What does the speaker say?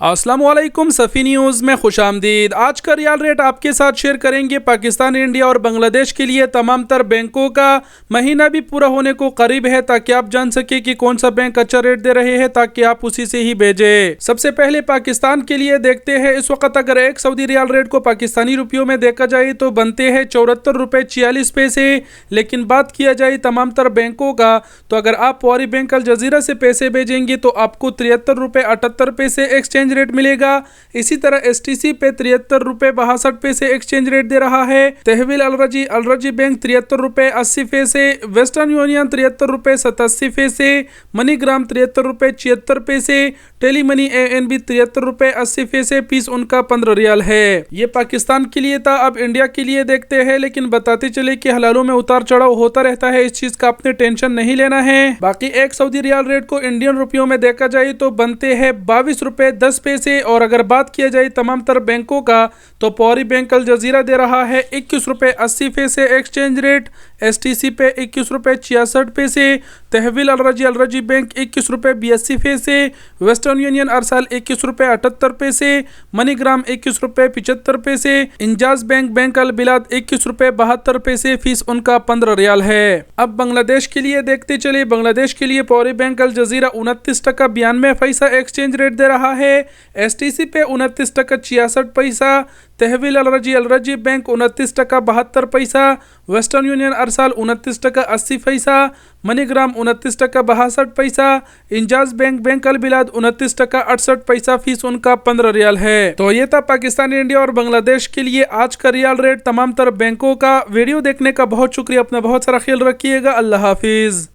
अस्सलामुअलैकुम सफ़ी न्यूज़ में खुशामदीद। आज का रियाल रेट आपके साथ शेयर करेंगे। पाकिस्तान, इंडिया और बांग्लादेश के लिए तमाम तर बैंकों का महीना भी पूरा होने को करीब है, ताकि आप जान सके कि कौन सा बैंक अच्छा रेट दे रहे हैं, ताकि आप उसी से ही भेजें। सबसे पहले पाकिस्तान के लिए देखते हैं। इस वक्त अगर एक सऊदी रियाल रेट को पाकिस्तानी रुपयों में देखा जाए तो बनते हैं 74 रुपये 46 पैसे। लेकिन बात किया जाए तमाम तर बैंकों का, तो अगर आप पॉरी बैंक अल जजीरा से पैसे भेजेंगे तो आपको 73 रुपये 78 पैसे एक्सचेंज रेट मिलेगा। इसी तरह एसटीसी पे 73 रुपये 62 पैसे एक्सचेंज रेट दे रहा है। तहवील अलरजी बैंक 73 रुपये 80 पैसे, वेस्टर्न यूनियन 73 रुपये 87 पैसे, मनीग्राम 73 रुपये 76 पैसे, टेली मनी ANB 73 रुपये 80 पैसे, फीस उनका 15 रियाल है। ये पाकिस्तान के लिए था। अब इंडिया के लिए देखते हैं, लेकिन बताते चले कि हलालों में उतार चढ़ाव होता रहता है, इस चीज का आपने टेंशन नहीं लेना है। बाकी एक सऊदी रियाल रेट को इंडियन रुपयों में देखा जाए तो बनते हैं 22 रुपये 10 पैसे। और अगर बात किया जाए तमाम तर बैंकों का, तो पॉरी बैंक अल जजीरा दे रहा है 21 रुपये 80 पैसे एक्सचेंज रेट, एसटीसी पे 21 रुपये 66 पैसे, तहवील अलरजी बैंक 21 रुपये 82 पैसे, वेस्टर्न यूनियन अरसाल 21 रुपये 78 पैसे, मनीग्राम 21 रुपये 75 पैसे, इंजाज बैंक अल बिलाद 21 रुपये 72 पैसे, फीस उनका 15 रियाल है। अब बांग्लादेश के लिए देखते चले। बांग्लादेश के लिए पॉरी बैंक अल जजीरा 29 टका 92 पैसा एक्सचेंज रेट दे रहा है, एसटीसी पे 29 टका 66 पैसा, तहवील अलरजी बैंक 29 टका 72 पैसा, वेस्टर्न यूनियन अरसाल 29 टका 80 पैसा, मनीग्राम 29 टका 62 पैसा, इंजाज बैंक अल बिलाद 29 टका 68 पैसा, फीस उनका 15 रियाल है। तो ये था पाकिस्तान, इंडिया और बांग्लादेश के लिए आज का रियाल रेट तमाम तर बैंकों का। वीडियो देखने का बहुत शुक्रिया। अपना बहुत सारा ख्याल रखिएगा। अल्लाह हाफिज।